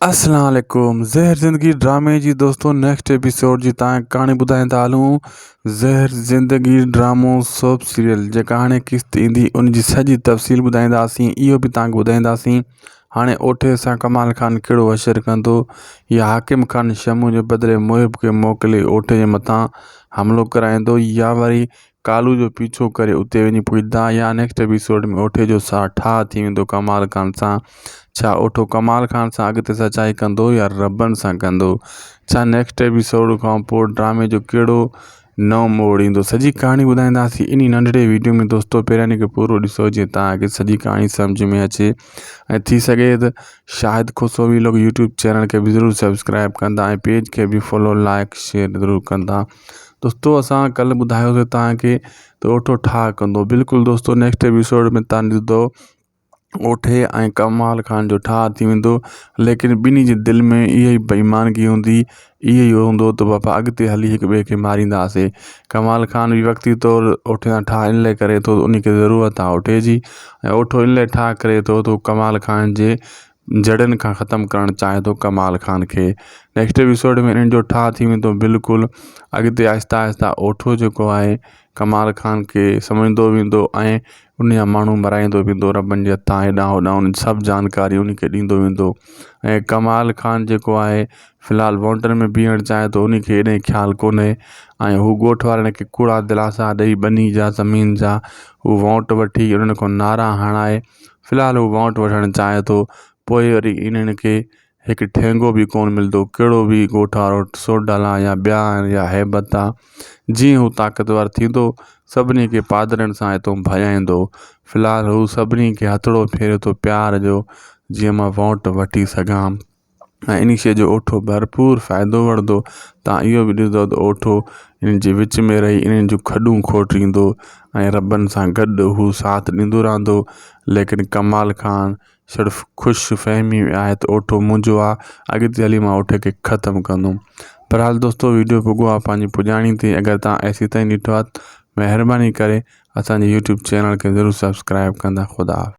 अस्सलाम वालेकुम। ज़हर ज़िंदगी ड्रामे जी दोस्तों नेक्स्ट एपिसोड जी तव्हांखे कहाणी ॿुधाईंदा हलूं। ज़हर ज़िंदगी ड्रामो सोप सीरियल जेका हाणे किस्त ईंदी उन जी सॼी तफ़सील ॿुधाईंदासीं। इहो बि तव्हांखे ॿुधाईंदासीं हाणे ओठे सां कमाल खान कहिड़ो असरु कंदो या हाकिम खान शमू जे बदिले मुहिब खे मोकिले ओठे जे मथां हमिलो कराईंदो या वरी कालू जो पीछो करे उते वञी पुॼंदा या नेक्स्ट एपिसोड में ओठे जो सा ठा थी वेंदो कमाल खान सां। छा ओठो कमाल खान सां अॻिते सचाई कंदो या रबन सां कंदो। छा नेक्स्ट एपिसोड खां पोइ ड्रामे जो कहिड़ो नओं मोड़ ईंदो। सॼी कहाणी ॿुधाईंदासीं इन नंढड़े वीडियो में दोस्तों। पहिरियों इन खे पूरो ॾिसो जीअं तव्हांखे सॼी कहाणी सम्झ में अचे ऐं थी सघे त शाहिद खुसो वीलॉग यूट्यूब चैनल के भी ज़रूर सब्सक्राइब कंदा ऐं पेज के भी फॉलो लाइक शेयर ज़रूर कंदा। दोस्तों असां कल्ह ॿुधायोसीं तव्हांखे त ओठो ठा कंदो। बिल्कुलु दोस्तों नेक्स्ट एपिसोड में तव्हां ॾिसंदो ओठे ऐं कमाल खान जो ठा थी वेंदो, लेकिन ॿिन्ही जे दिलि में इहा ई बेईमानगी हूंदी। इहो ई हूंदो त बाबा अॻिते हली हिक ॿिए खे मारींदासीं। कमाल खान बि वक़्ती तौरु ओठे सां ठा इन लाइ करे थो उन खे ज़रूरत आहे ओठे जी, ऐं ओठो इन लाइ ठा करे थो त कमाल खान जे जड़नि खां ख़तमु करणु चाहे थो कमाल खान खे। नेक्स्ट एपिसोड में इन्हनि जो ठा थी वेंदो। बिल्कुलु अॻिते आहिस्ता आहिस्ता ओठो जेको आहे कमाल खान खे सम्झंदो वेंदो ऐं उन जा माण्हू मराईंदो वेंदो रबनि जे हथां हेॾां होॾां उन सभु जानकारी उन खे ॾींदो वेंदो। ऐं कमाल खान जेको आहे फ़िलहालु वाउंटर में बीहणु चाहे थो उन खे एॾे ख़्यालु कोन्हे ऐं हू ॻोठ वारनि खे कूड़ा दिलासा ॾेई ॿनी जा ज़मीन जा हू वाउंट वठी उन्हनि खां नारा हणाए फ़िलहालु हू वाउंट वठणु चाहे थो। पोइ वरी इन्हनि खे हिकु ठेंगो बि कोन मिलंदो कहिड़ो बि ॻोठ वारो सोडाला या ॿिया या हैबत आहे। जीअं हू ताक़तवर थींदो सभिनी खे पादरनि सां हितां भॼाईंदो। फ़िलहालु हू सभिनी खे हथड़ो फेरे थो प्यार जो जीअं मां वाउंट वठी सघां ऐं इन शइ जो ओठो भरपूर फ़ाइदो वठंदो। तव्हां इहो बि ॾिसंदो त ओठो इन्हनि जे विच में रही इन्हनि जूं खॾूं खोटींदो ऐं रबनि सां गॾु हू साथ ॾींदो रहंदो। लेकिन कमाल खान सिर्फ़ु ख़ुशि फ़हमी आहे त ओठो मुंहिंजो आहे, अॻिते हली मां ओठे खे ख़तमु कंदुमि। बहरहाल दोस्तों वीडियो पुॻो आहे पंहिंजी पुॼाणी ते। अगरि तव्हां ऐसी ताईं ॾिठो आहे महिरबानी करे असांजे यूट्यूब चैनल खे ज़रूरु सब्सक्राइब कंदा। ख़ुदा।